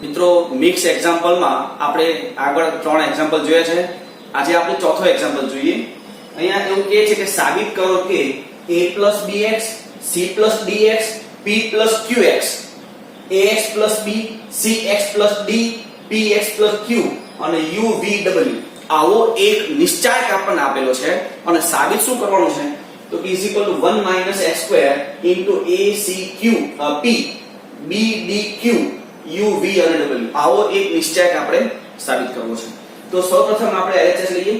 મિત્રો મિક્સ એક્ઝામ્પલમાં આપણે આગળ 3 એક્ઝામ્પલ જોયા છે. આજે આપણે ચોથો એક્ઝામ્પલ જોઈએ. અહીંયા એવું કહે છે કે સાબિત કરો કે a + bx c + dx p + qx ax + b cx + d px + q અને u v w આવો એક નિશ્ચાયક આપણને આપેલો છે અને સાબિત શું કરવાનું છે તો p = 1 - x² * a c q p b d q u v અને w આવો એક નિશ્ચાયક આપણે સાબિત કરવો છે. તો સૌપ્રથમ આપણે LHS લઈએ.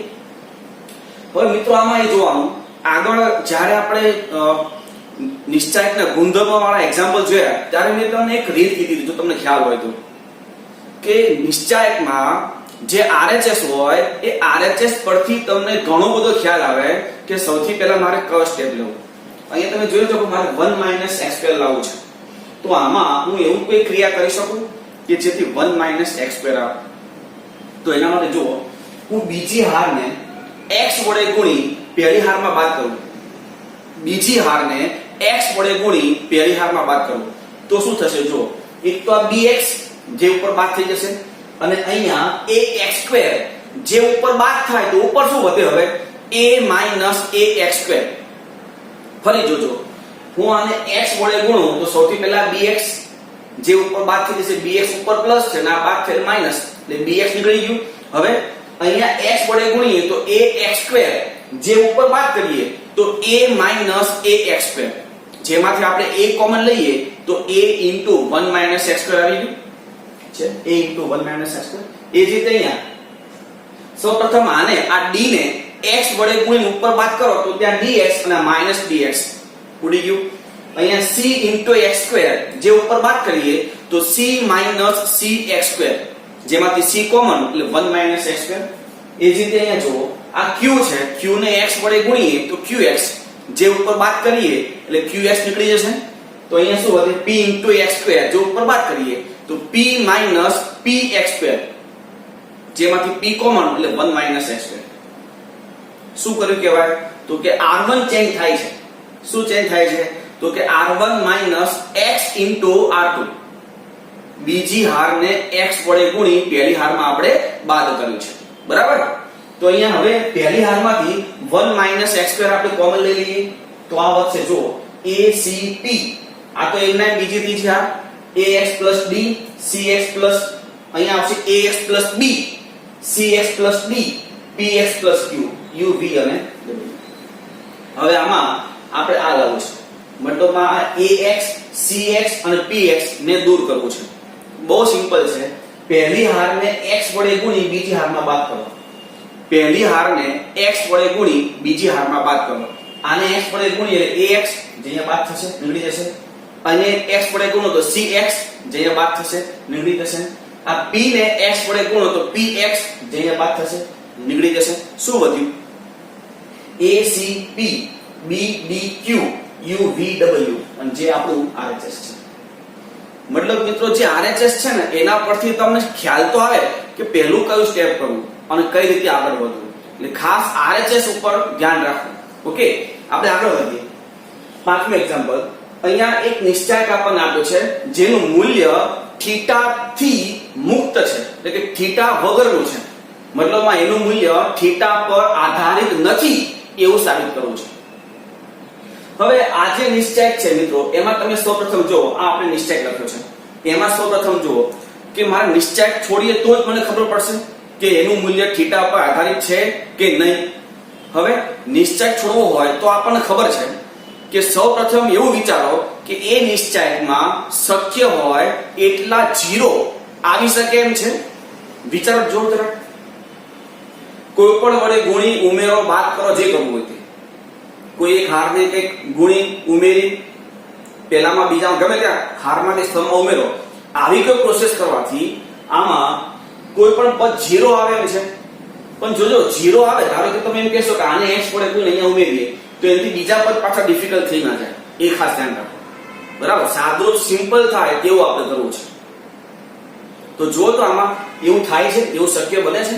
હવે મિત્રો આમાં એ જોવાનું આગળ જ્યારે આપણે નિશ્ચાયકના ગુણધર્મો વાળા એક્ઝામ્પલ જોયા ત્યારે મેં તમને એક રીત કીધી જો તમને ખ્યાલ હોય તો કે નિશ્ચાયકમાં જે RHS હોય એ RHS પરથી તમને ઘણો બધો ખ્યાલ આવે કે સૌથી પહેલા મારે કયો સ્ટેપ લેવો. અહીંયા તમે જોઈ શકો કે મારે 1 - x² લાવવું છે તો આમાં હું એવું કોઈ ક્રિયા કરી શકું કે જેથી 1 - x² આવે. તો એના માટે જુઓ હું બીજી હારને x વડે ગુણી પહેલી હારમાં બાદ કરું, બીજી હારને x વડે ગુણી પહેલી હારમાં બાદ કરું તો શું થશે જુઓ એક તો આ bx જે ઉપર બાદ થઈ જશે અને અહીંયા ax² જે ઉપર બાદ થાય તો ઉપર શું વધે હવે a - ax². ફરી જોજો હું આને x વડે ગુણું તો સૌથી પહેલા bx જે ઉપર બાદ થઈ જશે bx ઉપર પ્લસ છે અને આ બાદ થયેલ માઈનસ એટલે bx નીકળી ગયું. હવે અહીંયા x વડે ગુણીએ તો ax² જે ઉપર બાદ કરીએ તો a - ax². જેમાંથી આપણે a કોમન લઈએ તો a * 1 - x² આવી ગયું છે a * 1 - x². એ જ રીતે અહીંયા સૌપ્રથમ આને આ d ને x વડે ગુણીને ઉપર બાદ કરો તો ત્યાં dx અને -dx ઉડી ગયું. અહીંયા c * x² જે ઉપર બાદ કરીએ તો c - cx² જેમાંથી c કોમન એટલે 1 - x². એ જ રીતે અહીંયા જુઓ આ q છે q ને x વડે ગુણીએ તો qx જે ઉપર બાદ કરીએ એટલે qx નીકળી જશે. તો અહીંયા શું વધે p * x² જે ઉપર બાદ કરીએ તો p - px² જેમાંથી p કોમન એટલે 1 - x². શું કર્યું કહેવાય તો કે r1 ચેન્જ થાય છે. શું ચેન્જ થાય છે તો કે r1 - x * r2 બીજી હારને x વડે ગુણી પહેલી હારમાં આપણે બાદ કર્યું છે બરાબર. તો અહીંયા હવે પહેલી હારમાંથી 1 - x² આપણે કોમન લઈ લઈએ તો આ વધશે જો acp આ તો એમના બીજી ત્રીજી હાર ax + d cx + અહીંયા આવશે ax + b cx + d px + q u v અને w. હવે આમાં આપણે આ લાવવું છે મતલબમાં આ ax cx અને px ને દૂર કરવું છે. બહુ સિમ્પલ છે. પહેલી હારને x વડે ગુણી બીજી હારમાં બાદ કરો, પહેલી હારને x વડે ગુણી બીજી હારમાં બાદ કરો. આને x વડે ગુણીએ એટલે ax જે અહીંયા બાદ થશે નીકળી જશે અને x વડે ગુણો તો cx જે અહીંયા બાદ થશે નીકળી જશે. આ p ને x વડે ગુણો તો px જે અહીંયા બાદ થશે નીકળી જશે. શું વધ્યું acp bdq uvw અને જે આપણું RHS છે. મતલબ મિત્રો જે RHS છે ને એના પરથી તમને ખ્યાલ તો આવે કે પહેલું કયું સ્ટેપ કરવું અને કઈ રીતે આગળ વધવું. એટલે ખાસ RHS ઉપર ધ્યાન રાખવું. ઓકે આપણે આગળ વધીએ. પાંચમું એક્ઝામ્પલ. અહીંયા એક નિશ્ચાયક આપણને આપ્યો છે જેનું મૂલ્ય થીટા થી મુક્ત છે એટલે કે થીટા વગરનું છે. મતલબમાં એનું મૂલ્ય થીટા પર આધારિત નથી એવું સાબિત કરવું છે. હવે આ જે નિશ્ચાયક છે મિત્રો એમાં તમે સૌપ્રથમ જુઓ આ આપણે નિશ્ચાયક લખ્યો છે એમાં સૌપ્રથમ જુઓ કે મારે નિશ્ચાયક છોડીએ તો જ મને ખબર પડશે કે એનું મૂલ્ય થીટા પર આધારિત છે કે નહીં. હવે નિશ્ચાયક છોડવો હોય તો આપણને ખબર છે કે સૌપ્રથમ એવું વિચારો કે એ નિશ્ચાયકમાં શક્ય હોય એટલા 0 આવી શકે એમ છે. વિચારો જો જરા કોઈ પણ વડે ગુણી ઉમેરો બાદ કરો જે કરવું હોય તે. કોઈ એક હારને કંઈક ગુણી ઉમેરી પહેલામાં બીજામાં ગમે ત્યાં હારમાં કે સ્તંભમાં ઉમેરો આવી કોઈ પ્રોસેસ કરવાથી આમાં કોઈ પણ પદ 0 આવે એમ છે. પણ જોજો 0 આવે ધારો કે તમે એમ કહેશો કે આને x વડે કોઈ અહીંયા ઉમેરીએ તો એનાથી બીજા પદ પાછા ડિફિકલ્ટ થઈ ના જાય એ ખાસ ધ્યાન રાખો બરાબર. સાદું સિમ્પલ થાય તેવું આપણે કરવું છે. તો જો તો આમાં એવું થાય છે એવું શક્ય બને છે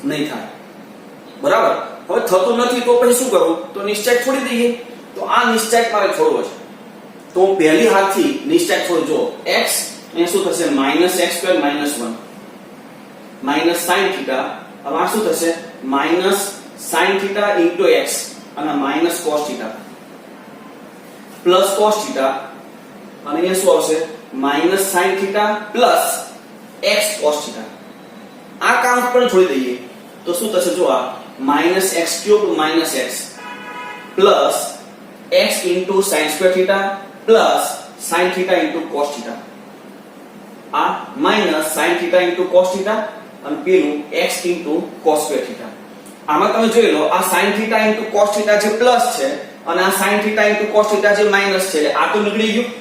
નહીં થાય બરાબર. હવે થતું નથી તો પછી શું કરવું તો નિશ્ચય છોડી દઈએ. તો આ નિશ્ચય મારે છોડવો છે તો પહેલી હાથથી નિશ્ચય છોડ જો x અહીંયા શું થશે -x² -1 માઈનસ sin થીટા હવે આ શું થશે sin થીટા * x અને minus cos theta plus cos theta અને અહીંયા શું આવશે sin theta plus x cos theta આ કામ પણ છોડી દઈએ તો શું થશે જો આ -x³ - x plus x * sin² theta plus sin theta * cos theta આ sin થીટા * cos થીટા અને પેલું x * cos² થીટા આમાં તમે જોઈ લો આ sin થીટા * cos થીટા જે પ્લસ છે અને આ sin થીટા * cos થીટા જે માઈનસ છે આ તો નીકળી ગયું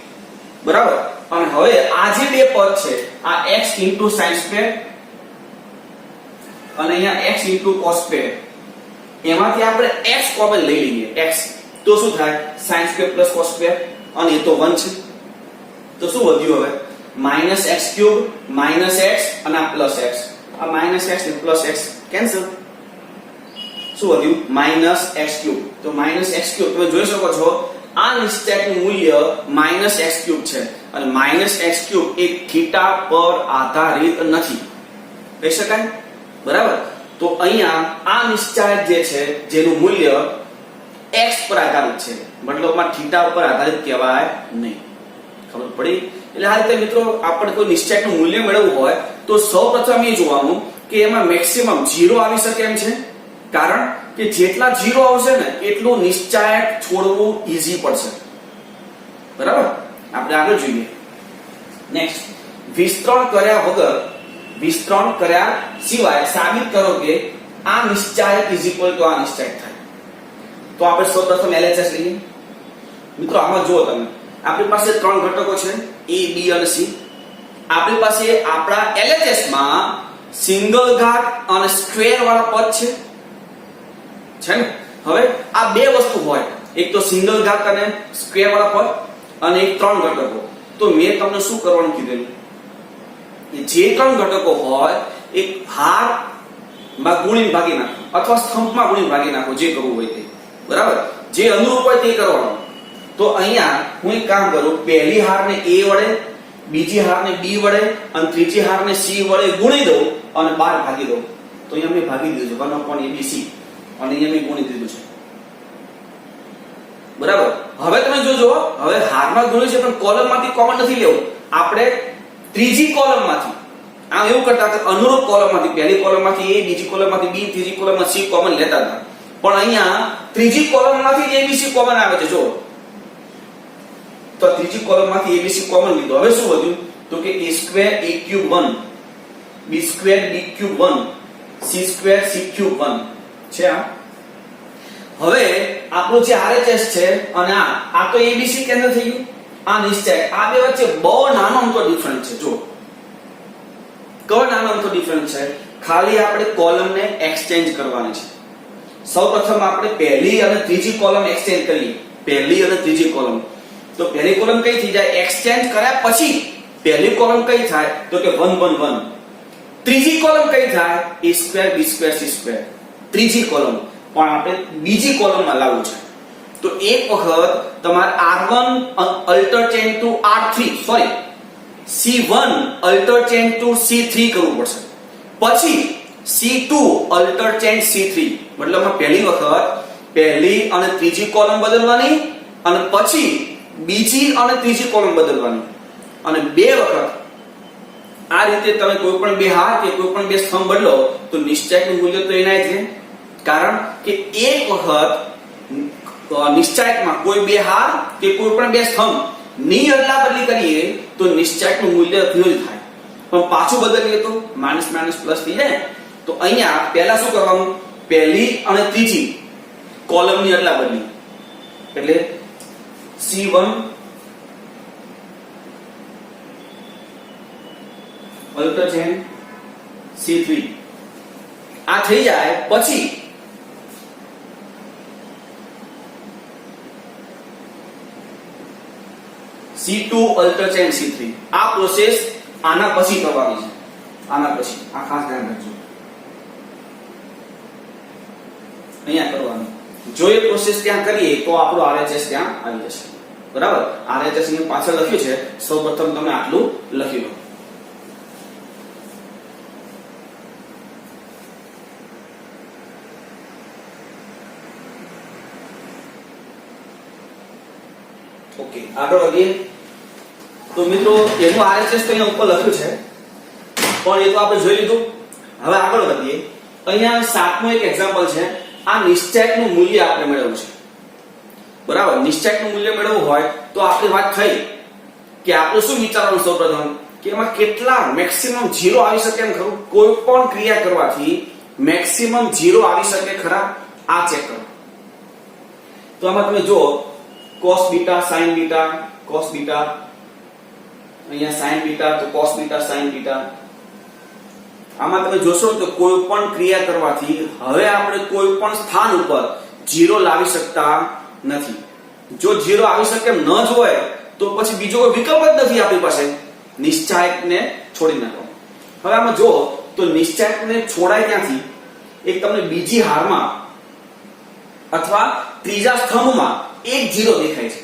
બરાબર અને હવે આ જે બે પદ છે આ x * sin² અને અહીંયા x * cos² એમાંથી આપણે x કોમન લઈ લઈએ x તો શું થાય sin² + cos² અને એ તો 1 છે તો શું વધ્યું હવે -x³ - x અને આ પ્લસ x આ -x ને +x કેન્સલ શું વધ્યું -x³ તો -x³ તમે જોઈ શકો છો આ નિશ્ચયકનું મૂલ્ય -x³ છે અને -x³ એ થીટા પર આધારિત નથી કહી શકાય બરાબર તો અહીંયા આ નિશ્ચયક જે છે જેનું મૂલ્ય x પર આધારિત છે મતલબમાં થીટા પર આધારિત કહેવાય નહીં ખબર પડી એટલે આ રીતે મિત્રો આપણે કોઈ નિશ્ચયકનું મૂલ્ય મેળવવું હોય તો સૌપ્રથમ એ જોવાનું કે એમાં મેક્સિમમ 0 આવી શકે એમ છે કારણ કે જેટલા 0 આવશે ને એટલું નિશ્ચયક છોડવું ઈઝી પડશે બરાબર આપણે આગળ જોઈએ નેક્સ્ટ વિસ્તરણ કર્યા સિવાય સાબિત કરો કે આ નિશ્ચયક = આ નિશ્ચયક થાય તો આપણે સૌપ્રથમ LHS લઈએ મિત્રો આમાં જુઓ તમે આપણી પાસે 3 ઘટકો છે a b અને c આપણી પાસે આપણા LHS માં સિંગલ ઘાત અને સ્ક્વેર વાળા પદ છે ને હવે આ બે વસ્તુ હોય એક તો સિંગલ ઘાત અને સ્ક્વેર વાળા પદ અને એક 3 ઘટકો તો મેં તમને શું કરવાનું કીધેલું જે 3 ઘટકો હોય એક હાર માં ગુણીને ભાગી નાખો અથવા સ્તંભમાં ગુણીને ભાગી નાખો જે કરવું હોય તે બરાબર જે અનુરૂપ હોય તે કરવાનું તો અહીંયા હું એક કામ કરું પહેલી હારને a વડે બીજી હારને b વડે અને ત્રીજી હારને c વડે ગુણી દઉં અને 12 ભાગી દઉં તો અહીંયા મેં ભાગી દીધું છે 1/abc અને અહીંયા મેં ગુણી દીધું છે બરાબર હવે તમે જોજો હવે હારમાં ગુણ્યું છે પણ કોલમમાંથી કોમન નથી લેવું આપણે ત્રીજી કોલમમાંથી આમ એવું કરતા કે અનુરૂપ કોલમમાંથી પહેલી કોલમમાંથી a બીજી કોલમમાંથી b ત્રીજી કોલમમાં c કોમન લેતા હતા પણ અહીંયા ત્રીજી કોલમમાંથી abc કોમન આવે છે જો તો ત્રીજી કોલમમાંથી abc કોમન લીધો હવે શું વધ્યું તો કે a² a³ 1 b² b³ 1 c² c³ 1 છે આ હવે આપણું જે RHS છે અને આ તો abc કેન્દ્ર થઈ ગયું આ નિશ્ચય આ બે વચ્ચે બહુ નાનો અમથો ડિફરન્સ છે જો કયો નાનો અમથો ડિફરન્સ છે ખાલી આપણે કોલમને એક્સચેન્જ કરવાની છે સૌપ્રથમ આપણે પહેલી અને ત્રીજી કોલમ એક્સચેન્જ કરીએ પહેલી અને ત્રીજી કોલમ તો પહેલી કોલમ કઈ થઈ જાય એક્સચેન્જ કર્યા પછી પહેલી કોલમ કઈ થાય તો કે 1 1 1 ત્રીજી કોલમ કઈ થાય a² b² c² ત્રીજી કોલમ પણ આપણે બીજી કોલમમાં લાવવું છે તો એક વખત તમારે r1 alter change to r3 sorry c1 alter change to c3 કરવું પડશે પછી c2 અલ્ટર ચેન્જ c3 મતલબમાં પહેલી વખત પહેલી અને ત્રીજી કોલમ બદલવાની અને પછી બીજી અને ત્રીજી કોલમ બદલવાની અને બે વખત આ રીતે તમે કોઈ પણ બે હાર કે કોઈ પણ બે સ્તંભ બદલો તો નિશ્ચયકનું મૂલ્ય તો એના જ છે કારણ કે એક વખત નિશ્ચયકમાં કોઈ બે હાર કે કોઈ પણ બે સ્તંભ ની અદલાબદલી કરીએ તો નિશ્ચયકનું મૂલ્ય અધ્યય થાય પણ પાછું બદલીએ તો માઈનસ માઈનસ પ્લસ થઈ જાય તો અહીંયા પહેલા શું કરવાનું પહેલી અને ત્રીજી કોલમની અદલાબદલી એટલે c1 અલ્ટર ચેન્જ c3 આ થઈ જાય પછી c2 અલ્ટર ચેન્જ c3 આ પ્રોસેસ આના પછી કરવાની છે આના પછી આ ખાસ ધ્યાન રાખજો અહીંયા કરવાનું જો એ પ્રોસેસ ત્યાં કરીએ તો આપણો RHS ત્યાં આવી જશે બરાબર RHS ની પાછળ લખ્યું છે સૌપ્રથમ તમે આટલું લખી લો ઓકે આગળ વધીએ તો મિત્રો એનું RHS તો અહીંયા ઉપર લખ્યું છે પણ એ તો આપણે જોઈ લીધું હવે આગળ વધીએ અહીંયા સાતમું એક એક્ઝામ્પલ છે આ નિશ્ચયકનું મૂલ્ય આપણે મેળવવું છે બરાબર નિશ્ચયકનું મૂલ્ય મેળવવું હોય તો આપણી વાત થઈ કે આપણે શું વિચારવાનું સૌપ્રથમ કે એમાં કેટલા મેક્સિમમ 0 આવી શકે એમ ખરું કોઈ પણ ક્રિયા કરવાથી મેક્સિમમ 0 આવી શકે ખરા આ ચેક કરો તો આમાં તમે જો cos beta sin beta cos beta અહીંયા sin બીટા તો cos બીટા sin બીટા આમાં તમે જોશો તો કોઈ પણ ક્રિયા કરવાથી હવે આપણે કોઈ પણ સ્થાન ઉપર 0 લાવી શકતા નથી જો 0 આવી શકે એમ ન જ હોય તો પછી બીજો કોઈ વિકલ્પ જ નથી આપણી પાસે નિશ્ચયકને છોડી નાખો હવે આમાં જો તો નિશ્ચયકને છોડાય ક્યાંથી એક તમને બીજી હારમાં અથવા ત્રીજા સ્તંભમાં એક 0 દેખાય છે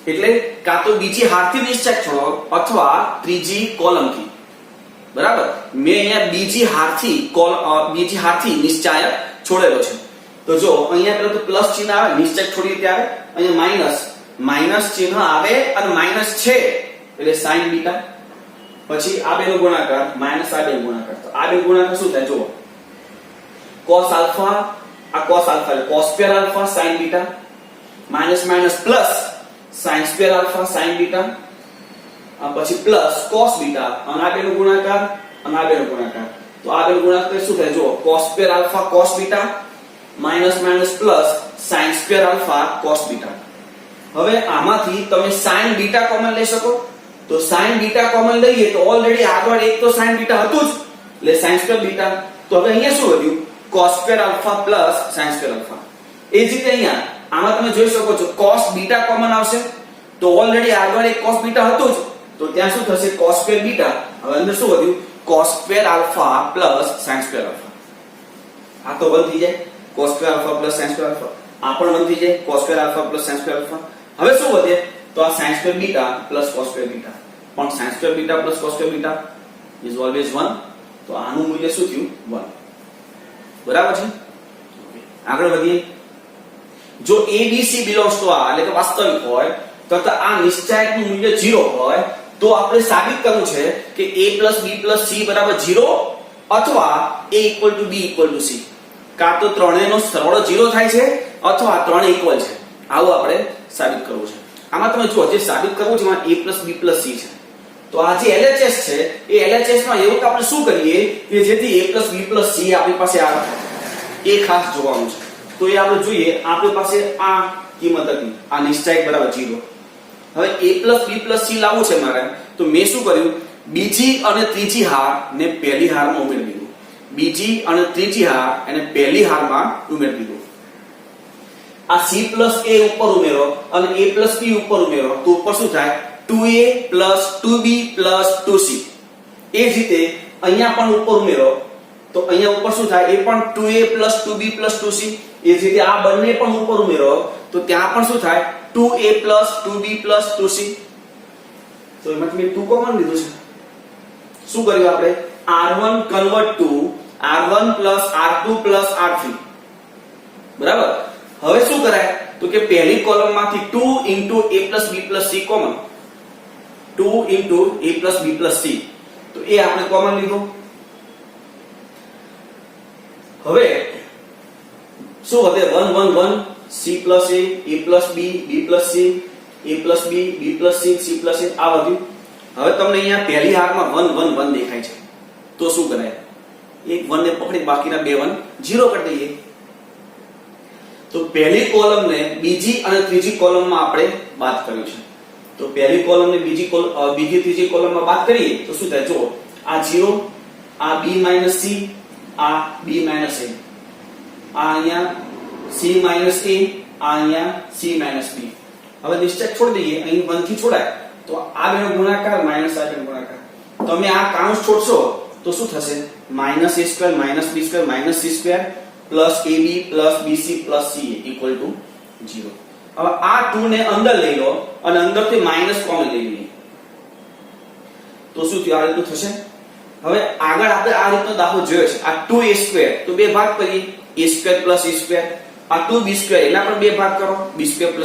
એટલે કાં તો બીજી હારથી નિશ્ચયક છોડો અથવા ત્રીજી કોલમથી બરાબર મેં અહીંયા બીજી હારથી નિશ્ચયક છોડેલો છે તો જો અહીંયા પેલા તો પ્લસ ચિહ્ન આવે નિશ્ચયક છોડીએ ત્યારે અહીંયા માઈનસ ચિહ્ન આવે અને માઈનસ છે એટલે sin બીટા પછી આ બેનો ગુણાકાર માઈનસ આ બેનો ગુણાકાર તો આ બેનો ગુણાકાર શું થાય જો cos આલ્ફા આ cos આલ્ફા એટલે cos square alpha sin beta minus minus plus sin square alpha sin beta પછી પ્લસ cos બીટા અને આ બેનો ગુણાકાર અને આ બેનો ગુણાકાર તો આ બેનો ગુણાકાર શું થાય જો cos square alpha cos beta minus minus plus sin square alpha cos beta હવે આમાંથી તમે sin બીટા કોમન લઈ શકો તો sin બીટા કોમન લઈએ તો ઓલરેડી આગળ એક તો sin બીટા હતું જ એટલે sin સ્ક્વેર બીટા તો હવે અહીંયા શું વધ્યું cos square alpha plus sin square alpha એ જ રીતે અહીંયા આમાં તમે જોઈ શકો છો cos બીટા કોમન આવશે તો ઓલરેડી આગળ એક cos બીટા હતું જ તો ત્યાં શું થશે cos સ્ક્વેર બીટા હવે અંદર શું વધ્યું cos square alpha plus sin square alpha આ તો 1 થઈ જાય cos square alpha plus sin square alpha આ પણ 1 થઈ જાય cos square alpha plus sin square alpha હવે શું વધે તો આ sin square beta plus cos square beta પણ sin square beta plus cos square beta is always 1 તો આનું મૂલ્ય શું થયું 1 બરાબર છે આગળ વધીએ જો abc બિલોંગ્સ ટુ આ એટલે કે વાસ્તવિક હોય તથા આ નિશ્ચયકનું મૂલ્ય 0 હોય તો આપણે સાબિત કરવું છે કે a b c બરાબર 0 અથવા a b c કાં તો ત્રણેયનો સરવાળો 0 થાય છે અથવા ત્રણે ઇક્વલ છે આવું આપણે સાબિત કરવું છે આમાં તમે જો જે સાબિત કરવું છે એમાં a b c છે તો આ જે LHS છે એ LHS માં એવું તો આપણે શું કરીએ કે જેથી a b c આપણી પાસે આવે એ ખાસ જોવાનું છે તો એ આપણે જોઈએ આપણી પાસે આ કિંમત હતી આ નિશ્ચયક બરાબર 0 હવે a b c લાવવું છે મારે તો મેં શું કર્યું બીજી અને ત્રીજી હાર ને પહેલી હારમાં ઉમેરી દીધું બીજી અને ત્રીજી હાર અને પહેલી હારમાં ઉમેરી દીધું આ c a ઉપર ઉમેરો અને a b ઉપર ઉમેરો તો ઉપર શું થાય 2a 2b 2c એ જ રીતે અહીંયા પણ ઉપર ઉમેરો તો અહીંયા ઉપર શું થાય એ પણ 2a 2b 2c એ જ રીતે આ બંને પણ ઉપર ઉમેરો તો ત્યાં પણ શું થાય 2a 2b 2c તો એમાં મેં 2 કોમન લીધું છે શું કર્યું આપણે r1 convert two r1 r2 r3 બરાબર હવે શું કરાય તો કે પહેલી કોલમમાંથી 2 a b c common 2 a b c તો એ આપણે કોમન લીધું હવે શું વધે 1 1 1 c a b b c a b b c c a આ વધ્યું હવે તમને અહીંયા પહેલી હારમાં 1 1 1 દેખાય છે તો શું કરાય એક 1 ને પકડી બાકીના બે 1 0 કરી દઈએ તો પહેલી કોલમને બીજી અને ત્રીજી કોલમમાં આપણે બાદ કર્યું છે તો પહેલી કોલમને બીજી ત્રીજી કોલમમાં બાદ કરીએ તો શું થાય જો આ 0 આ b c આ b a આ અહીંયા c a આ અહીંયા c b હવે નિશ્ચયક છોડી દઈએ અહીં 1 થી છોડાય તો આ બેનો ગુણાકાર માઈનસ આ બેનો ગુણાકાર તમે આ કાઉન્સ છોડશો તો શું થશે -a2 b2 -c2 ab bc ca = 0 હવે આ 2 ને અંદર લઈ લો અને અંદરથી માઈનસ કોમન લઈ લઈએ તો શું થયું? આ રીતનું થશે. હવે આગળ આપણે આ રીતનો દાખલો જોયો છે. આ 2a² તો બે ભાગ કરીએ, a² + a². આ 2b² એના પણ બે ભાગ કરો, b²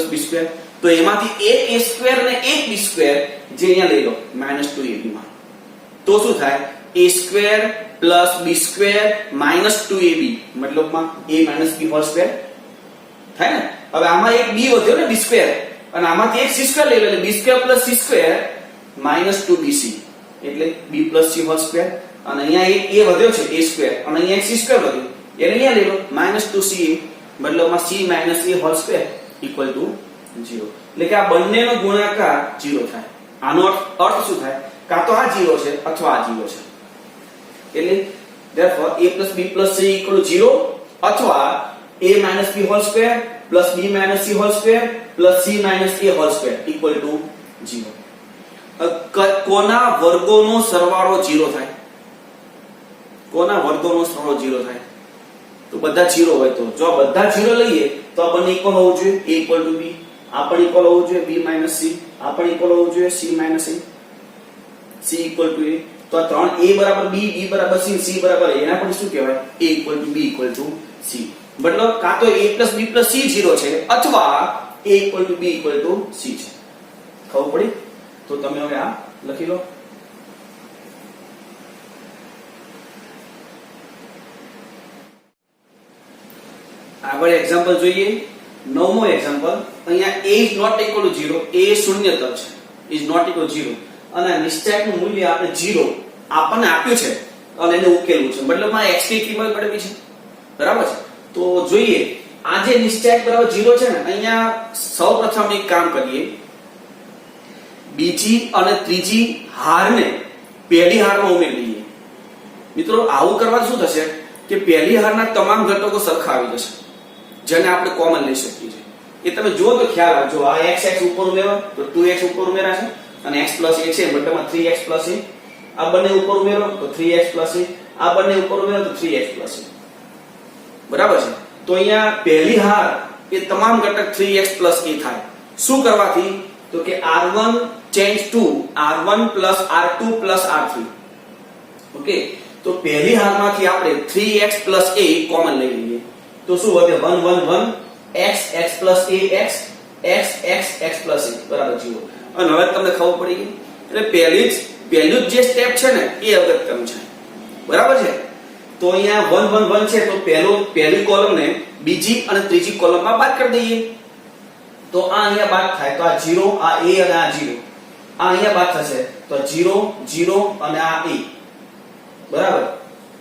+ b². તો એમાંથી એક a² ને એક b² જે અહીંયા લઈ લો -2ab માં. તો શું થાય? a² + b² - 2ab મતલબમાં a - b² થાય ને. હવે આમાં એક b વધ્યો ને b² અને આમાંથી એક c² લઈ લો એટલે b² + c² - 2bc એટલે b + c² અને અહીંયા એક a વધ્યો છે a² અને અહીંયા એક c² વધ્યો એને અહીંયા લઈ લો -2ca મતલબમાં c - a² = 0. એટલે કે આ બંનેનો ગુણાકાર 0 થાય. આનો અર્થ શું થાય? કાં તો આ 0 છે અથવા આ 0 છે. એટલે therefore a + b + c = 0 અથવા a - b² + b - c² + c - a² = 0. કોના વર્ગોનો સરવાળો 0 થાય? કોના વર્ગોનો સરવાળો 0 થાય? તો બધા 0 હોય. તો જો બધા 0 લઈએ તો આ બંને ઇક્વલ હોવું જોઈએ. a = b આ પણ ઇક્વલ હોવું જોઈએ. b - c આ પણ ઇક્વલ હોવું જોઈએ. c - a c = a. તો આ ત્રણ a = b b = c c = a એના પણ શું કહેવાય? a = b = c. મતલબ કાં તો a + b + c 0 છે અથવા a = b = c છે. ખબર પડી? તો તમે હવે આ લખી લો. આગળ એક્ઝામ્પલ જોઈએ. નવમો એક્ઝામ્પલ. અહીંયા a is not equal to 0. a શૂન્યતર છે, is not equal to 0 અને નિશ્ચાયકનું મૂલ્ય આપણે 0 આપણને આપ્યું છે અને એને ઉકેલવું છે. મતલબમાં x ની કિંમત મેળવવી છે. બરાબર છે? તો જોઈએ આ જે નિશ્ચાયક બરાબર 0 છે ને, અહીંયા સૌપ્રથમ એક કામ કરીએ. બીજી અને ત્રીજી હારને પહેલી હારમાં ઉમેરી દઈએ. મિત્રો આવું કરવાથી શું થશે કે પહેલી હારના તમામ ઘટકો સરખા આવી જશે જેને આપણે કોમન લઈ શકીએ છીએ. એ તમે જુઓ તો ખ્યાલ આવજો. આ x ઉપર ઉમેરો તો 2x ઉપર ઉમેરાશે અને x + a છે મતલબમાં 3x + a. આ બંને ઉપર ઉમેરો તો 3x + a. આ બંને ઉપર ઉમેરો તો 3x + a. બરાબર છે? તો અહીંયા પહેલી હાર એ તમામ ઘટક 3x + a થાય. શું કરવાથી? તો કે r1 change to r1 + r2 + r3. Okay, તો પહેલી હારમાંથી આપણે 3x + a કોમન લઈ લઈએ તો શું વધે? 1 1 1 x x + a x x x x + a બરાબર 0. અને હવે તમને ખબર પડી ગઈ. એટલે પહેલું જે સ્ટેપ છે ને એ અગત્યનું છે. બરાબર છે? તો અહીંયા 1 1 1 છે તો પહેલી કોલમને બીજી અને ત્રીજી કોલમમાં બાદ કરી દઈએ. તો આ અહીંયા બાદ થાય તો આ 0 આ a અને આ 0 આ અહીંયા બાદ થશે તો 0 0 અને આ a. બરાબર?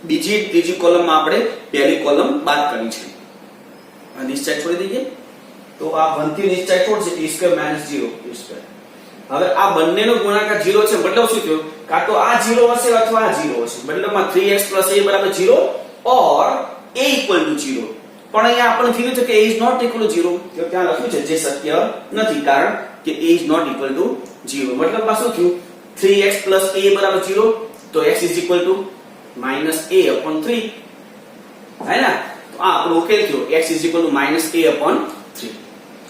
બીજી ત્રીજી કોલમમાં આપણે પહેલી કોલમ બાદ કરી છે. આ નિશ્ચય છોડી દઈએ તો આ 1 થી નિશ્ચય છોડશે a² - 0 a². હવે આ બંનેનો ગુણાકાર 0 છે મતલબ શું થયું? કાં તો આ 0 હશે અથવા આ 0 હશે. મતલબમાં 3x + a = 0 or a = 0. પણ અહીંયા આપણને કીધું છે કે a is not equal to 0. તો ત્યાં લખ્યું છે જે સત્ય નથી કારણ કે a is not equal to 0. મતલબમાં શું થયું? 3x + a = 0 તો x is equal to -a/3 है ना. तो આ આપણો ઉકેલ થયો. x is equal to -a/3.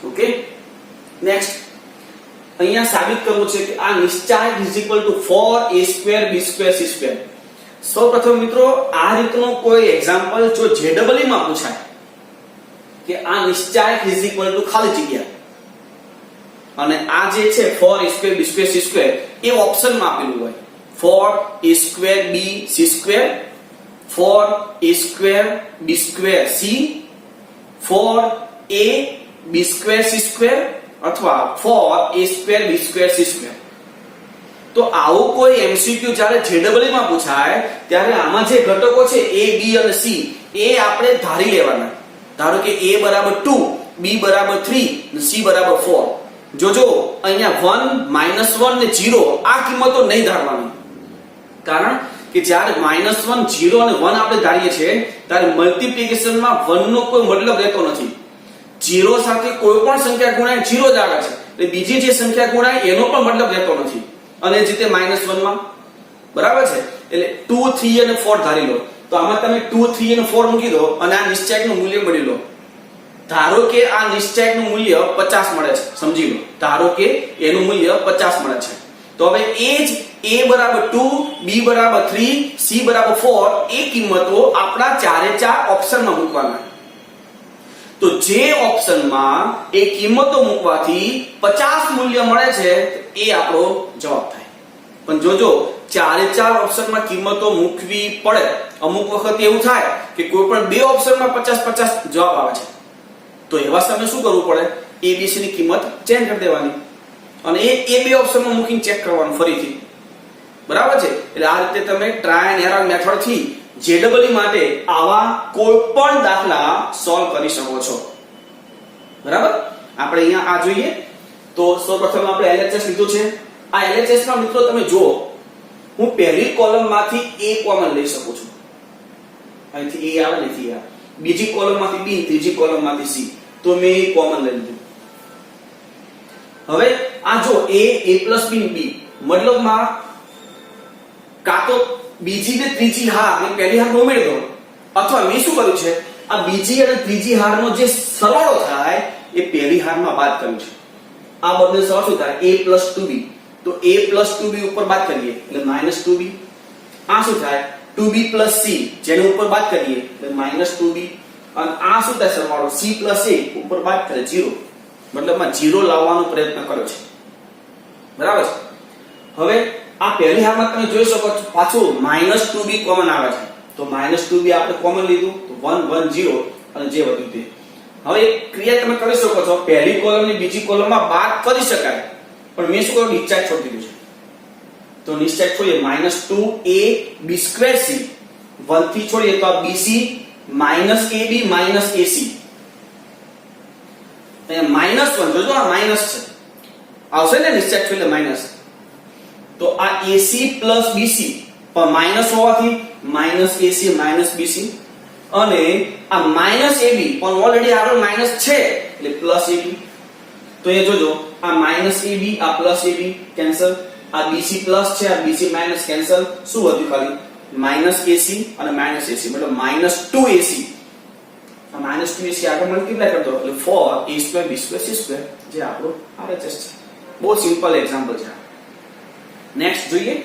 Okay, next અહીંયા સાબિત કરવું છે કે આ નિશ્ચાયક is equal to 4a² b² c². સૌપ્રથમ મિત્રો આ રીતનો કોઈ એક્ઝામ્પલ જો JEE માં પૂછાય કે આ નિશ્ચાયક is equal to ખાલી જગ્યા અને આ જે છે 4a² b² c² એ ઓપ્શનમાં આપેલું હોય 4a² b c² 4a² b² c 4a b² c² અથવા 4a² b² c². તો આવું કોઈ એમસીક્યુ જ્યારે JEE માં પૂછાય ત્યારે આમાં જે ઘટકો છે a b અને c એ આપણે ધારી લેવાના. ધારો કે a = 2 b = 3 અને c = 4. જોજો અહીંયા 1 -1 ને 0 આ કિંમતો નહીં ધારવાની. કારણ કે જ્યારે -1 0 અને 1 આપણે ધારીએ છીએ ત્યારે મલ્ટીપ્લિકેશનમાં 1 નો કોઈ મતલબ રહેતો નથી. 0 સાથે કોઈ પણ સંખ્યા ગુણાય 0 જ આવે છે. એટલે બીજી જે સંખ્યા ગુણાય એનો પણ મતલબ રહેતો નથી. અને જે રીતે -1 માં બરાબર છે. એટલે 2 3 અને 4 ધારી લો. તો આમાં તમે 2 3 અને 4 મૂકી દો અને આ નિશ્ચાયકનું મૂલ્ય મળી લો. ધારો કે આ નિશ્ચયકનું મૂલ્ય 50 મળે છે, સમજી લો, ધારો કે એનું મૂલ્ય 50 મળે છે, તો હવે એ જ a બરાબર 2, b બરાબર 3, c બરાબર 4 એ કિંમતો આપણા ચારે ચાર ઓપ્શનમાં મૂકવાના. તો જે ઓપ્શનમાં એ કિંમતો મૂકવાથી 50 મૂલ્ય મળે છે એ આપણો જવાબ થાય. પણ જોજો ચારે ચાર ઓપ્શનમાં કિંમતો મૂકવી પડે. અમુક વખત એવું થાય કે કોઈ પણ બે ઓપ્શનમાં 50-50 જવાબ આવે છે, તો એવા સમયે શું કરવું પડે? abc ની કિંમત ચેન્જ કરી દેવાની અને એ બે ઓપ્શનમાં મૂકીને ચેક કરવાનું ફરીથી. બરાબર છે? એટલે આ રીતે તમે ટ્રાય એન્ડ એરર મેથડ થી JEE માટે આવા કોઈ પણ દાખલા સોલ્વ કરી શકો છો. બરાબર? આપણે અહીંયા આ જોઈએ તો સૌપ્રથમ આપણે LHS લીધું છે. આ LHS માં મિત્રો તમે જુઓ, હું પહેલી કોલમમાંથી a કોમન લઈ શકું છું. અહીંથી a આવે ને અહીંથી a. બીજી કોલમમાંથી b, ત્રીજી કોલમમાંથી c. તો મેં a કોમન લઈ લીધું. હવે આ જો a b b મતલબમાં કાં તો બીજી ને ત્રીજી હાર ને પહેલી હાર ઉમેરી દો, અથવા મેં શું કર્યું છે, આ બીજી અને ત્રીજી હારનો જે સરવાળો થાય એ પહેલી હારમાં બાદ કર્યું છે. આ બંને સરવાળો શું થાય? a 2b. તો a 2b ઉપર બાદ કરીએ એટલે -2b. આ શું થાય? 2b c જેને ઉપર બાદ કરીએ એટલે -2b. અને આ શું થાય? સરવાળો c a ઉપર બાદ કરે 0. મતલબમાં 0 લાવવાનો પ્રયત્ન કર્યો છે. બરાબર છે? હવે આ પહેલી હારમાં તમે જોઈ શકો છો પાછું -2b કોમન આવે છે. તો -2b આપણે કોમન લીધું તો 1 1 0 અને જે વધ્યું તે. હવે એક ક્રિયા તમે કરી શકો છો, પહેલી કોલમની બીજી કોલમમાં બાદ કરી શકાય, પણ મેં શું કર્યું? નિશ્ચય છોડી દીધું છે. તો નિશ્ચય છોડીએ -2ab²c 1 થી છોડીએ તો આ bc -ab -ac. અહીંયા -1 જોજો, આ માઈનસ છે, આવશે ને નિશ્ચય છોડીએ માઈનસ. તો આ AC પ્લસ BC પણ માઈનસ હોવાથી -AC -BC, અને આ -AB પણ ઓલરેડી આગળ માઈનસ છે એટલે +AB. તો એ જોજો, આ -AB આ +AB કેન્સલ, આ BC પ્લસ છે આ BC માઈનસ કેન્સલ. શું વધ્યું? ખાલી -AC અને -AC, મતલબ -2AC. આ -2AC આગળ મલ્ટીપ્લાય કરી દો એટલે 4a² b²c², જે આપણો RHS છે. બહુ સિમ્પલ એક્ઝામ્પલ છે. નેક્સ્ટ જોઈએ,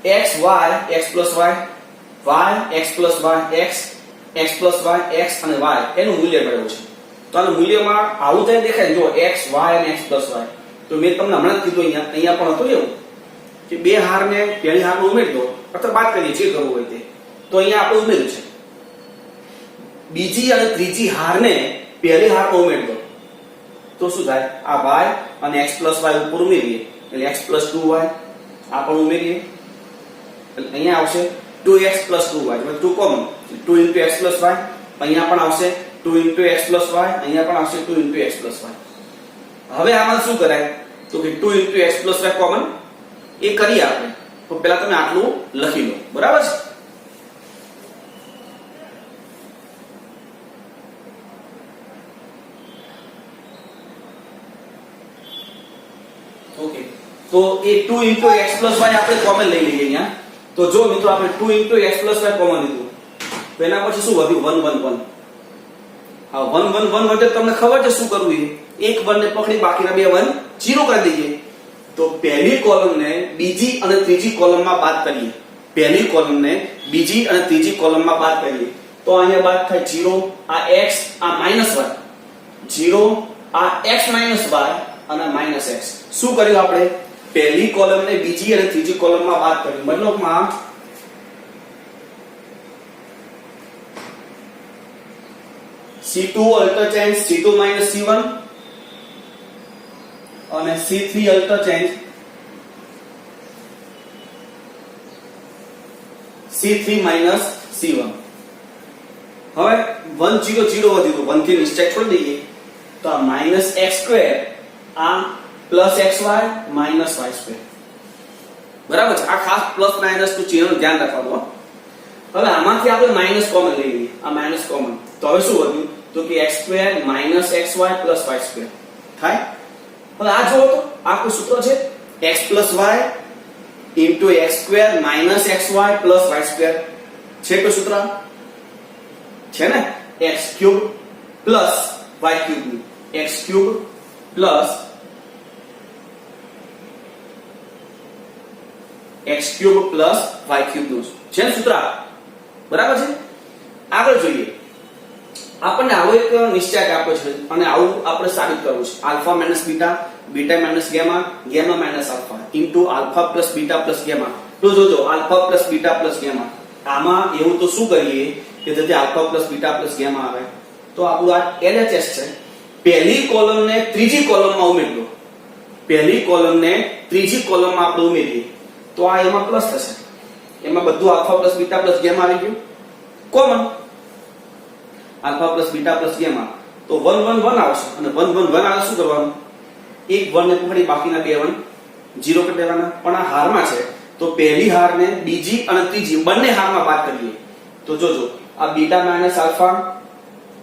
x y x plus y y x plus y x x plus y x અને y એનું મૂલ્ય મળ્યું છે. તો આનું મૂલ્યમાં આવું થાય દેખાય, જો x y અને x plus y. તો મેં તમને હમણાં જ કીધું, અહીંયા પણ હતું એવું કે બે હારને પહેલી હારમાં ઉમેરી દો અથવા બાદ કરીએ, જે કરવું હોય તે. તો અહીંયા આપણે ઉમેર્યું છે. બીજી અને ત્રીજી હારને પહેલી હારમાં ઉમેરી દો તો શું થાય? આ y અને x plus y ઉપર ઉમેરીએ એટલે x plus 2y આ પણ ઉમેરીએ એટલે અહીંયા આવશે 2x plus 2y, એટલે 2 common 2 into x plus y. અહીંયા પણ આવશે 2 into x plus y, અહીંયા પણ આવશે 2 into x plus y. હવે આમાં શું કરાય? તો કે 2 into x plus y common એ કરીએ આપણે. તો પહેલા તમે આટલું લખી લો. બરાબર છે? ઓકે, તો એ 2 into x plus y આપણે કોમન લઈ લઈએ અહીંયા. તો જો મિત્રો આપણે 2 into x plus y common લીધું, તો એના પછી શું વધ્યું? 1 1 1. હા, 1 1 1 વધે તમને ખબર છે શું કરવું? એક 1 ને પકડી બાકીના બે 1 0 કરી દઈએ. તો પહેલી કોલમને બીજી અને ત્રીજી કોલમમાં બાદ કરીએ. પહેલી કોલમને બીજી અને ત્રીજી કોલમમાં બાદ કરીએ તો અહીંયા બાદ થાય 0, આ x આ -y 0, આ x - y અને -x. શું કર્યું આપણે? પહેલી કોલમને બીજી અને ત્રીજી કોલમમાં બાદ કરી, મતલબમાં C2 alter change C2 - C1 અને C3 alter change C3 - C1. હવે 1 0 0 વધ્યું, 1 થી નિશ્ચય છોડી દઈએ તો આ -x² આ +xy -y². બરાબર છે? આ ખાસ પ્લસ માઈનસ નું ચિહ્નનું ધ્યાન રાખવાનું. હવે આમાંથી આપણે માઈનસ કોમન લઈ લઈએ, આ માઈનસ કોમન. તો હવે શું વધ્યું? તો કે x² - xy +y² થાય. હવે આ જોવો તો આ કોઈ સૂત્ર છે, x + y x² - xy +y² છે કોઈ સૂત્ર? છે ને? x³ પ્લસ y ક્યુબ નું x cube plus x cube plus y cube નું છે સૂત્ર બરાબર છે। આગળ જોઈએ, આપણને આવો એક નિશ્ચય આપ્યો છે અને આવું આપણે સાબિત કરવું છે। Alpha minus beta, beta minus gamma, gamma minus alpha into alpha plus beta plus gamma. તો જોજો alpha plus beta plus gamma, આમાં એવું તો શું કરીએ કે જેથી alpha plus beta plus gamma આવે તો આપણું આ LHS છે। પહેલી કોલમને ત્રીજી કોલમમાં ઉમેરી દો, પહેલી કોલમને ત્રીજી કોલમમાં આપણે ઉમેરીએ તો આ એમાં પ્લસ થશે, એમાં બધું alpha plus beta plus gamma આવી ગયું common. Alpha plus beta plus gamma તો 1 1 1 આવશે અને 1 1 1 આવે શું કરવાનું, એક 1 ને પકડી બાકીના બે 1 0 કરી દેવાના। પણ આ હારમાં છે તો પહેલી હારને બીજી અને ત્રીજી બંને હારમાં બાદ કરીએ તો જોજો આ બીટા માઈનસ આલ્ફા,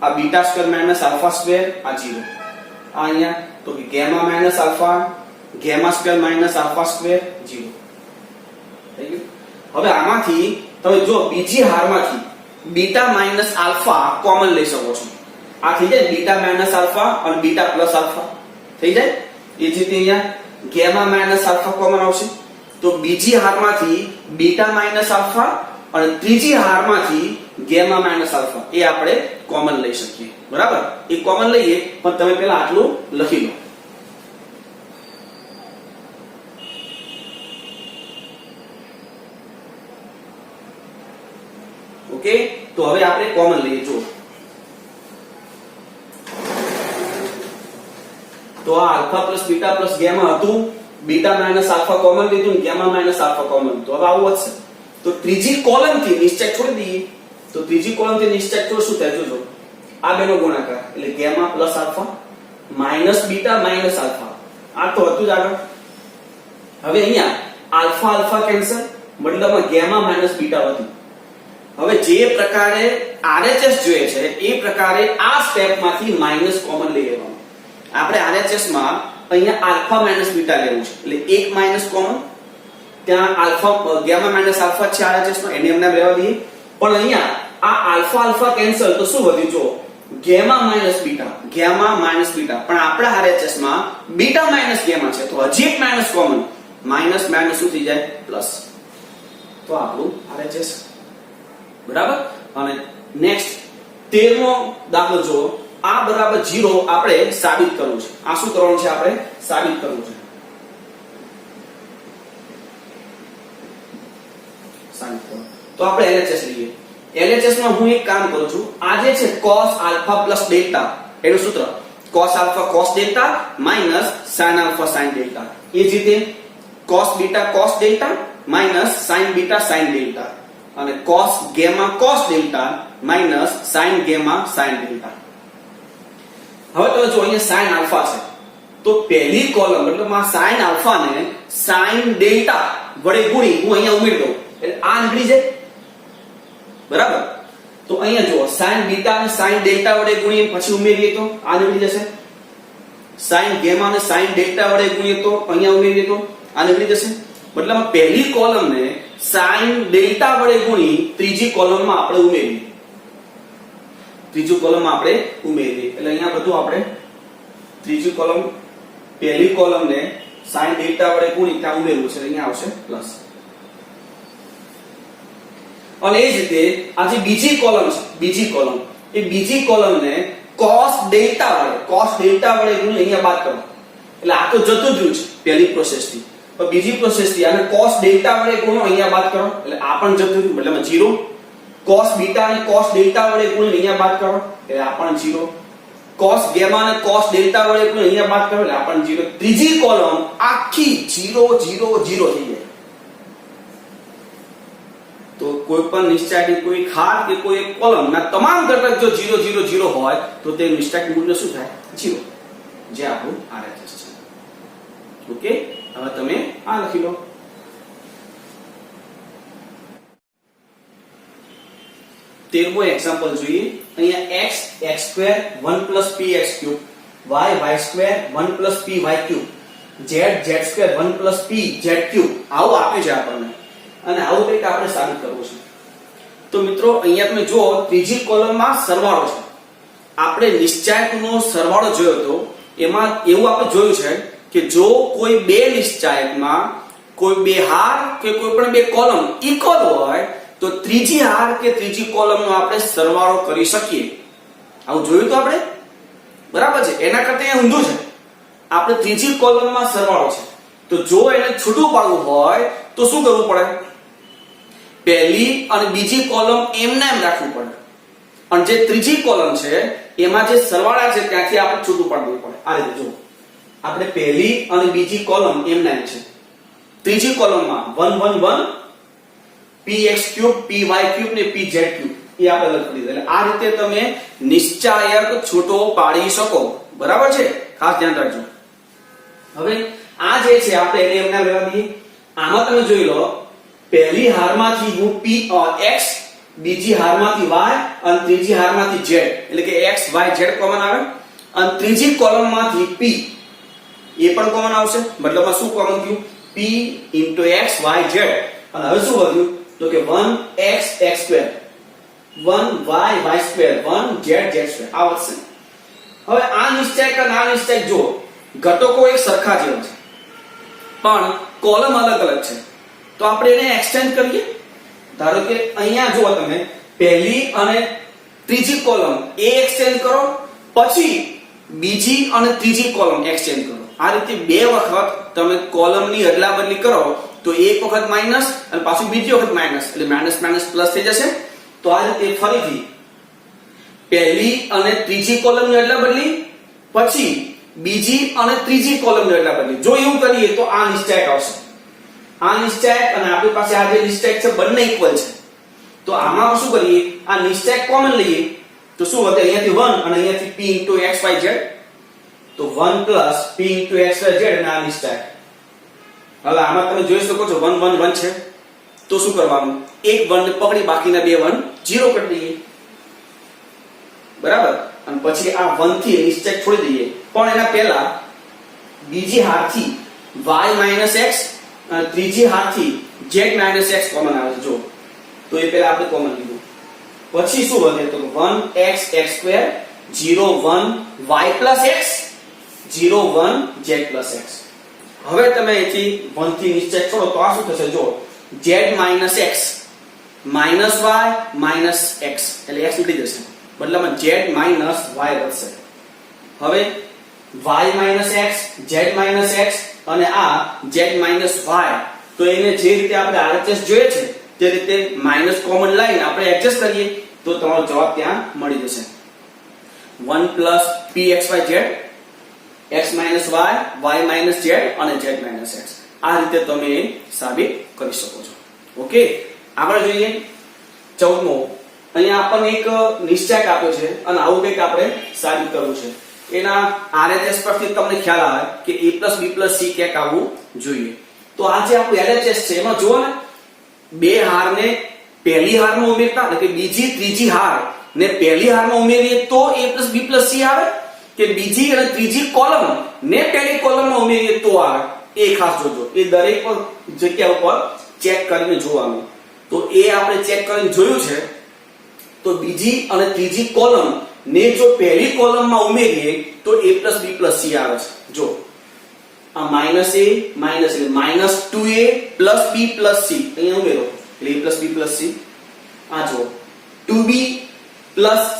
આ beta square minus alpha square, આ 0 આ અહીંયા તો કે gamma minus alpha, gamma square minus alpha square 0 થઈ ગયું। હવે આમાંથી તમે જો બીજી હારમાંથી બીટા માઈનસ આલ્ફા કોમન લઈ શકો છો, આ થઈ જાય બીટા માઈનસ આલ્ફા અને બીટા પ્લસ આલ્ફા થઈ જાય। એ જ રીતે અહીંયા ગેમા માઈનસ આલ્ફા કોમન આવશે તો બીજી હારમાંથી બીટા માઈનસ આલ્ફા અને ત્રીજી હારમાંથી ગેમા માઈનસ આલ્ફા એ આપણે કોમન લઈ શકીએ બરાબર। એ કોમન લઈએ પણ તમે પહેલા આટલું લખી લો। ઓકે, તો હવે આપણે કોમન લઈએ જો તો આ alpha plus beta plus gamma હતું, બીટા માઈનસ આલ્ફા કોમન લીધું ને ગેમા માઈનસ આલ્ફા કોમન, તો હવે આવું વધશે તો ત્રીજી કોલમ થી નિશ્ચય છોડી દઈએ તો ત્રીજી કોલમ થી નિશ્ચય છોડ શું થાય જોજો આ બેનો ગુણાકાર એટલે gamma plus alpha minus beta minus alpha, આ તો હતું જ આગળ। હવે અહીંયા આલ્ફા આલ્ફા કેન્સલ મતલબમાં ગેમા માઈનસ બીટા હતું। હવે જે પ્રકારે RHS જોઈએ છે એ પ્રકારે આ સ્ટેપમાંથી માઈનસ કોમન લઈ લેવાનું। આપણે RHS માં અહીંયા આલ્ફા માઈનસ બીટા લેવું છે એટલે એક માઈનસ કોમન, ત્યાં આલ્ફા ગેમા માઈનસ આલ્ફા છે RHS માં એને એમને રહેવા દઈએ, પણ અહીંયા આ આલ્ફા આલ્ફા કેન્સલ તો શું વધ્યું જો gamma minus beta, gamma minus beta, પણ આપણા RHS માં બીટા માઈનસ ગેમા છે તો હજી એક માઈનસ કોમન, માઈનસ માઈનસ શું થઈ જાય પ્લસ, તો આપણું RHS બરાબર। અને નેક્સ્ટ 13મો દાખલો જો આ બરાબર 0 આપણે સાબિત કરવું છે। આ શું કરવાનું છે, આપણે સાબિત કરવું છે, સાબિત કરો તો આપણે LHS લઈએ। LHS માં હું એક કામ કરું છું, આ જે છે cos આલ્ફા પ્લસ ડેલ્ટા એનું સૂત્ર cos alpha cos delta minus sin alpha sin delta, એ જ રીતે cos beta cos delta minus sin beta sin delta અને cos gamma cos delta minus sin gamma sin delta. હવે તો જો અહીંયા sin આલ્ફા છે તો પહેલી કોલમ મતલબ sin આલ્ફા ને sin ડેલ્ટા વડે ગુણી હું અહીંયા ઉમેરી દઉં એટલે આ નીકળી જાય બરાબર। તો અહીંયા જો sin બીટા અને sin ડેલ્ટા વડે ગુણીએ પછી ઉમેરીએ તો આ નીકળી જશે, sin ગેમા અને sin ડેલ્ટા વડે ગુણીએ તો અહીંયા ઉમેરીએ તો આ નીકળી જશે। મતલબ પહેલી કોલમને sin ડેલ્ટા વડે ગુણી ત્રીજી કોલમમાં આપણે ઉમેરીએ, ત્રીજી કોલમમાં આપણે ઉમેરીએ એટલે અહીંયા બધું આપણે ત્રીજી કોલમ પહેલી કોલમને sin ડેલ્ટા વડે ગુણી ત્યાં ઉમેરવું છે, અહીંયા આવશે પ્લસ। અને એ જ રીતે આ જે બીજી કોલમ છે, બીજી કોલમ એ બીજી કોલમને cos ડેલ્ટા વડે ગુણી અહીંયા બાદ કરો એટલે આ તો જતું રહ્યું છે પહેલી પ્રોસેસ થી, પણ બીજી પ્રોસેસ થી આને cos ડેલ્ટા વડે ગુણો અહીંયા બાદ કરો એટલે આ પણ જતું રહ્યું મતલબ 0, cos બીટા અને cos ડેલ્ટા વડે ગુણી અહીંયા બાદ કરો એટલે આ પણ 0, cos ગેમા અને cos ડેલ્ટા વડે ગુણી અહીંયા બાદ કરો એટલે આ પણ 0, ત્રીજી કોલમ આખી 0 0 0 થઈ જાય। તો કોઈ પણ નિશ્ચયની કોઈ ખાત કે કોઈ એક કોલમના તમામ ઘટક જો 0 0 0 હોય તો તે નિશ્ચયનું મૂલ્ય શું થાય 0, જે આપણું RHS છે। ઓકે, હવે તમે આ લખી લો। તેરમો એક્ઝામ્પલ જોઈએ। અહીંયા x x2 1 px3 y y2 1 py3 z z2 1 pz3 આવું આપે છે આપણને અને આવું કંઈક આપણે સાબિત કરવું છે। તો મિત્રો અહીંયા તમે જો ત્રીજી કોલમમાં સરવાળો છે આપણે નિશ્ચાયકનો સરવાળો જોયો હતો એમાં એવું આપણે જોયું છે કે જો કોઈ બે નિશ્ચાયકમાં કોઈ બે હાર કે કોઈ પણ બે કોલમ ઇક્વલ હોય તો ત્રીજી હાર કે ત્રીજી કોલમનો આપણે સરવાળો કરી શકીએ. આવું જોયું તો આપણે, બરાબર છે. એના કરતા ઊંધું છે, આપણે ત્રીજી કોલમમાં સરવાળો છે તો જો એને છૂટું પાડવું હોય તો શું કરવું પડે? પહેલી અને બીજી કોલમ એમને એમ રાખવું પડે અને જે ત્રીજી કોલમ છે એમાં જે સરવાળા છે ત્યાંથી આપણે છૂટું પાડવું પડે. આ રીતે જો આપણે પહેલી અને બીજી કોલમ એમને એમ છે, ત્રીજી કોલમમાં 1 1 1 px3 py3 ને pz3 એ આપણે અલગ કરી દઈએ. એટલે આ રીતે તમે નિશ્ચાયક છૂટો પાડી શકો, બરાબર છે? ખાસ ધ્યાન રાખજો. હવે આ જે છે આપણે એને એમના લેવા દઈએ. આમાં તમે જોઈ લો, પહેલી હારમાંથી હું x, બીજી હારમાંથી y અને ત્રીજી હારમાંથી z, એટલે કે x y z કોમન આવે અને ત્રીજી કોલમમાંથી p એ પણ કોમન આવશે. મતલબમાં શું કોમન થયું? p x y z. અને હવે શું વધ્યું? તો કે 1x x2 1y y2 1z z2 આ વધશે. હવે આ નિશ્ચાયક અને આ નિશ્ચાયક જો ઘટકો એક સરખા જેવા છે પણ કોલમ અલગ અલગ છે તો આપણે એને એક્સટેન્ડ કરીએ. ધારો કે અહીંયા જુઓ તમે, પહેલી અને ત્રીજી કોલમ એ એક્સટેન્ડ કરો, પછી બીજી અને ત્રીજી કોલમ એક્સટેન્ડ કરો. આ રીતે બે વખત તમે કોલમની અદલા બદલી કરો તો એક વખત માઈનસ અને પાછું બીજી વખત માઈનસ, એટલે માઈનસ માઈનસ પ્લસ થઈ જશે. તો આ રીતે ફરીથી પહેલી અને ત્રીજી કોલમની અદલા બદલી, પછી બીજી અને ત્રીજી કોલમની અદલા બદલી. જો એવું કરીએ તો આ નિશ્ચાયક આવશે. આ નિશ્ચાયક અને આપણી પાસે આ જે નિશ્ચાયક છે બંને ઇક્વલ છે. તો આમાં શું કરીએ? આ નિશ્ચાયક કોમન લઈએ તો શું વધે? અહીંયાથી 1 અને અહીંયાથી p x y z. તો 1 p x y z અને આ નિશ્ચાયક. હવે આમાં તમે જોઈ શકો છો 1 1 1 છે તો શું કરવાનું? એક 1 ને પકડી બાકીના બે 1 0 કરી દઈએ, બરાબર? અને પછી આ 1 થી નિશ્ચાયક છોડી દઈએ. પણ એના પહેલા બીજી હારથી y x અને ત્રીજી હારથી z x કોમન આવે છે જો. તો એ પહેલા આપણે કોમન લીધું. પછી શું વધે? તો 1x x2 0 1 y x 0 1 z x. હવે તમે અહીંથી 1 થી નિશ્ચાયક છોડો તો આ શું થશે? જો z x minus y minus x, એટલે x ઉડી જશે, મતલબમાં z minus y વધશે. હવે y minus x z minus x અને આ z minus y, તો એને જે રીતે આપણે RHS જોઈએ છે તે રીતે માઈનસ કોમન લાઈન આપણે એડજસ્ટ કરીએ તો તમારો જવાબ ત્યાં મળી જશે. 1 pxy z x minus y y minus z અને z minus x. આ રીતે તમે સાબિત કરી શકો છો. ઓકે, આગળ જોઈએ 14મો. અહીંયા આપણને એક નિશ્ચાયક આપ્યો છે અને આવું કંઈક આપણે સાબિત કરવું છે. એના RHS પરથી તમને ખ્યાલ આવે કે a b c ક્યાંક આવવું જોઈએ. તો આ જે આપણું LHS છે એમાં જુઓ ને, બે હારને પહેલી હારમાં ઉમેરતા, એટલે કે બીજી ત્રીજી હાર ને પહેલી હારમાં ઉમેરીએ તો a b c આવે, કે બીજી અને ત્રીજી કોલમ ને પહેલી કોલમમાં ઉમેરીએ તો આવે. એ ખાસ જોજો, એ દરેક જગ્યા ઉપર ચેક કરીને જોવાનું. તો એ આપણે ચેક કરીને જોયું છે. તો બીજી અને ત્રીજી કોલમ ને જો પહેલી કોલમમાં ઉમેરીએ તો a b c આવે છે. જો આ માઈનસ a માઈનસ એટલે માઈનસ 2a b c અહીંયા ઉમેરો એટલે a b c. આ જો 2b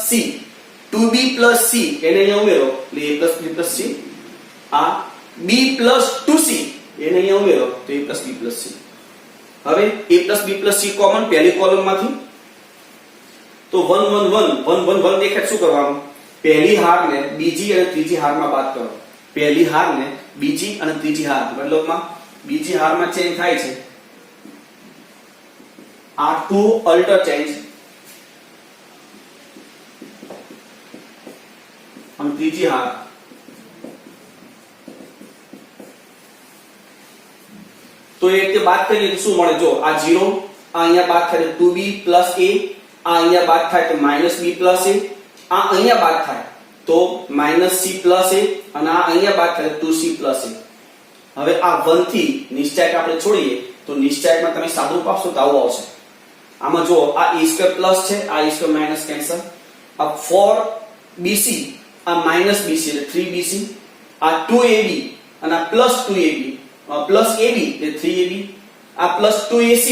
c 2b c એને અહીંયા ઉમેરો એટલે a b c. આ b 2c એને અહીંયા ઉમેરો તો a b c. હવે a b c કોમન પહેલી કોલમમાંથી, તો 1 1 1 1 1 1 દેખાય. શું કરવાનું? પહેલી હારને બીજી અને ત્રીજી હારમાં બાદ કરો. પહેલી હારને બીજી અને ત્રીજી હાર, મતલબમાં બીજી હારમાં ચેન્જ થાય છે આ ટુ અલ્ટર ચેન્જ અને ત્રીજી હાર. તો એ રીતે બાદ કરીએ તો શું મળે? જો આ 0, આ અહીંયા બાદ થાય તો 2b a, આ અહીંયા બાદ થાય તો -b a, આ અહીંયા બાદ થાય તો -c a અને આ અહીંયા બાદ થાય તો 2c a. હવે આ 1 થી નિશ્ચાયક આપણે છોડીએ તો નિશ્ચાયકમાં તમે સાદું આપશો તો આવું આવશે. આમાં જો આ e² પ્લસ છે, આ e² માઈનસ કેન્સલ, આ 4 BC આ -BC એટલે 3BC, આ 2AB અને આ +2AB પ્લસ AB એટલે 3AB, આ +2AC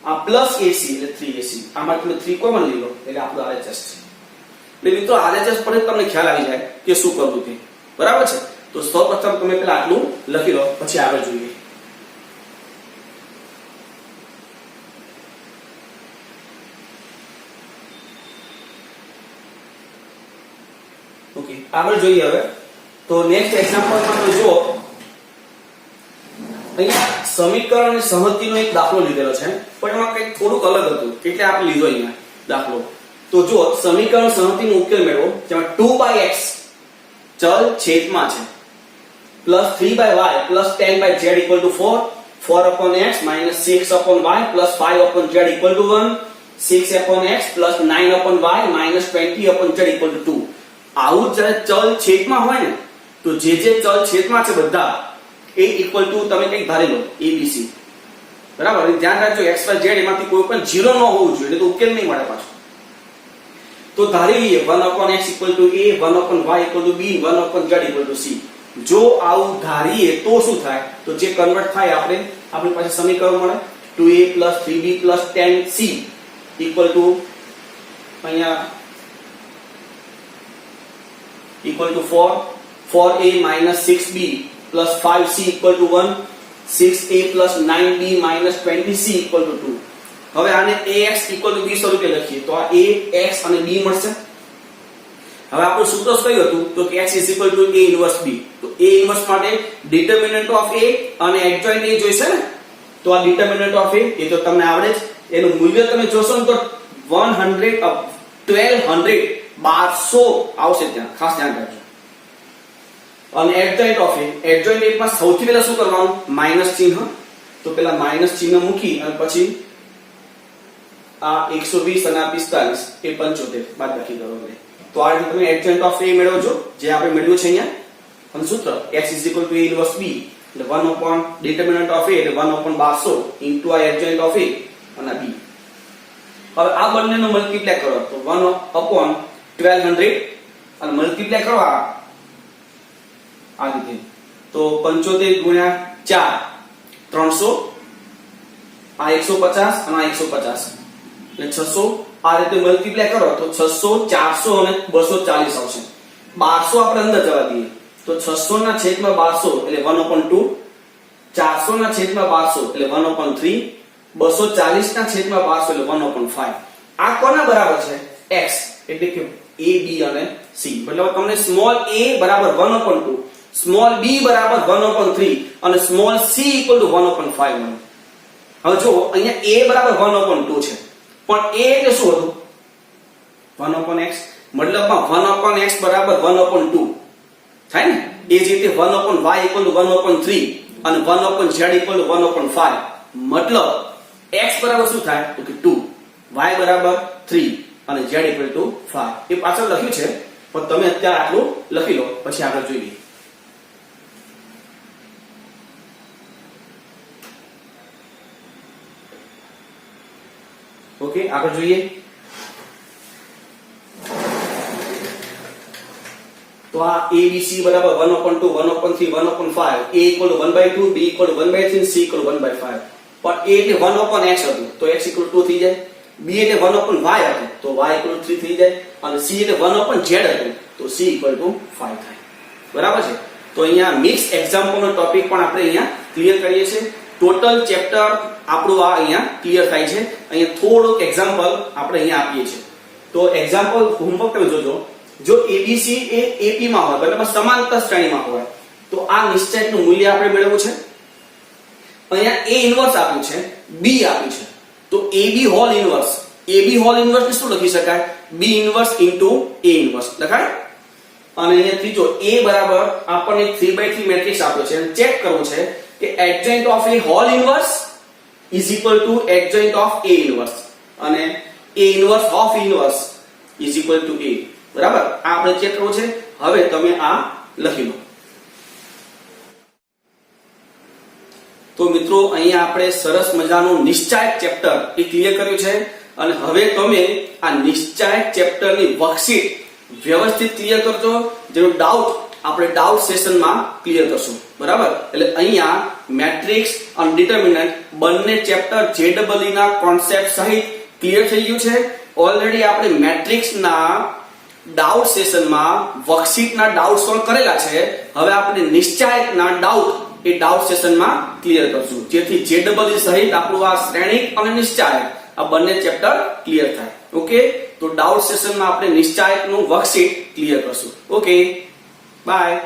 આ +AC એટલે 3AC. આમાં તમે 3 કોમન લઈ લો એટલે આપણો RHS છે. એટલે મિત્રો RHS પર તમને ખ્યાલ આવી જાય કે શું કરવું તે. બરાબર છે? તો સૌપ્રથમ તમે પહેલા આટલું લખી લો પછી આગળ જોઈએ. ઓકે, આગળ જોઈએ હવે. તો નેક્સ્ટ એક્ઝામ્પલમાં તમે જુઓ અહીંયા સમીકરણ અને સહગતિનો એક દાખલો લીધેલો છે પણ એમાં કંઈક થોડુંક અલગ હતું એટલે આપણે લીધો અહીંયા દાખલો. તો જો સમીકરણ સહગતિનો ઉકેલ મેળવો જેમાં 2/x ચલ છેદમાં છે +3/y + 10/z = 4, 4/x - 6/y + 5/z = 1, 6/x + 9/y - 20/z = 2. આવું જ્યારે ચલ છેદમાં હોય ને તો જે ચલ છેદમાં છે બધા એ ઇક્વલ ટુ તમે કંઈક ધારી લો ABC. બરાબર? ધ્યાન રાખજો x y z એમાંથી કોઈ પણ 0 ન હોવું જોઈએ એટલે તો ઉકેલ નહીં મળે પાછો. તો ધારી લઈએ 1/x = a, 1/y = b, 1/z = c. જો આવું ધારીએ તો શું થાય? તો જે કન્વર્ટ થાય આપણી પાસે સમીકરણ મળે 2a + 3b + 10c અહીંયા = 4a - 6b + 5c = 1, 6a + 9b - 20c = 2. હવે આને ax = b સ્વરૂપે લખીએ તો આ a x અને b મળશે. હવે આપણું સૂત્ર કયું હતું? તો કે x = a ઇન્વર્સ b. તો a ઇન્વર્સ માટે ડિટરમિનન્ટ ઓફ a અને એડજોઇન્ટ a જોઈશે ને. તો આ ડિટરમિનન્ટ ઓફ a એ તો તમને આવડે જ. એનું મૂલ્ય તમે જોશો ને તો 1200 આવશે ત્યાં, ખાસ ધ્યાન રાખજો. અને adjoint of a, adjoint a માં સૌથી પહેલા શું કરવાનું? માઈનસ ચિહ્ન. તો પહેલા માઈનસ ચિહ્ન મૂકી અને પછી આ 120 અને આ 45 એ 75 બાદબાકી કરો એટલે. તો આ રીતે તમે એડજોઇન્ટ ઓફ a મેળવજો જે આપણે મેળવ્યું છે અહીંયા. અને સૂત્ર x = a ઇન્વર્સ b એટલે 1 ડિટરમિનન્ટ ઓફ a એટલે 1/1200 ઇન્ટુ આ એડજોઇન્ટ ઓફ a અને b. હવે આ બંનેનો મલ્ટીપ્લાય કરો તો 1/1200 અને મલ્ટીપ્લાય કરો આ રીતે તો 75 ગુણ્યા 4 300, આ 150 અને આ 150 એટલે 600. આ રીતે મલ્ટીપ્લાય કરો તો 600, 400 અને 240 આવશે. 1200 આપણે અંદર જવા દઈએ તો 600 ના છેદમાં 1200 એટલે 1/2, 400 ના છેદમાં 1200 એટલે 1/3, 240 ના છેદમાં 1200 એટલે 1/5. આ કોના બરાબર છે? x એટલે કે a b અને c. મતલબ તમને સ્મોલ a બરાબર 1/2, સ્મોલ b બરાબર 1/3 અને સ્મોલ c = 1/5 મળે. હવે જો અહીંયા a બરાબર 1/2 છે પણ a એટલે શું હતું? 1/x. મતલબમાં 1/x બરાબર 1/2 થાય ને. એ જ રીતે 1/y = 1/3 અને 1/z = 1/5. મતલબ x બરાબર શું થાય? તો કે 2, y બરાબર 3 અને z = 5. એ પાછળ લખ્યું છે પણ તમે અત્યારે આટલું લખી લો પછી આગળ જોઈએ. ઓકે, આગળ જોઈએ. તો આ ABC બરાબર 1/2, 1/3, 1/5, a = 1/2, b = 1/3, c = 1/5. પણ a એટલે 1/x હતું તો x = 2 થઈ જાય. b એટલે 1/y હતું તો y = 3 થઈ જાય. અને c એટલે 1/z હતું તો c = 5 થાય. બરાબર છે? તો અહીંયા મિક્સ એક્ઝામ્પલનો ટોપિક પણ આપણે અહીંયા ક્લિયર કરીએ છીએ. ટોટલ ચેપ્ટર આપણું આ અહીંયા ક્લિયર થાય છે. અહીંયા થોડુંક એક્ઝામ્પલ આપણે અહીંયા આપીએ છીએ. તો એક્ઝામ્પલ હોમવર્ક તમે જોજો. જો ABC એ AP માં હોય મતલબ સમાંતર શ્રેણીમાં હોય તો આ નિશ્ચયકનું મૂલ્ય આપણે મેળવવું છે. અહીંયા A ઇન્વર્સ આપ્યું છે, B આપ્યું છે. તો AB whole inverse, AB whole inverse ને શું લખી શકાય? B inverse into A inverse લખાય. અને અહીંયા ત્રીજો A બરાબર આપણને 3/3 મેટ્રિક્સ આપ્યો છે અને ચેક કરવું છે કે adjoint of A whole inverse is equal to adjoint of A inverse અને A inverse of inverse is equal to A. બરાબર? આ આપણે ચેક કરવું છે. હવે તમે આ લખી લો. તો મિત્રો અહીંયા આપણે સરસ મજાનું નિશ્ચાયક ચેપ્ટર એ ક્લિયર કર્યું છે અને હવે તમે આ નિશ્ચાયક ચેપ્ટરની વર્કશીટ વ્યવસ્થિત ક્લિયર કરજો. જેનો ડાઉટ આપણે ડાઉટ સેશનમાં ક્લિયર કરશું. બરાબર? એટલે અહીંયા મેટ્રિક્સ અને ડિટર્મિનન્ટ બંને ચેપ્ટર JEE ના કોન્સેપ્ટ સહિત ક્લિયર થઈ ગયું છે. ઓલરેડી આપણે મેટ્રિક્સના ડાઉટ સેશનમાં વર્કશીટના ડાઉટ સોલ્વ કરેલા છે. હવે આપણે નિશ્ચાયકના ડાઉટ એ ડાઉટ સેશનમાં ક્લિયર કરશું, જેથી JEE સહિત આપણું આ શ્રેણિક અને નિશ્ચાયક આ બંને ચેપ્ટર ક્લિયર થાય. ઓકે, તો ડાઉટ સેશનમાં આપણે નિશ્ચાયકનું વર્કશીટ ક્લિયર કરશું. Okay, by.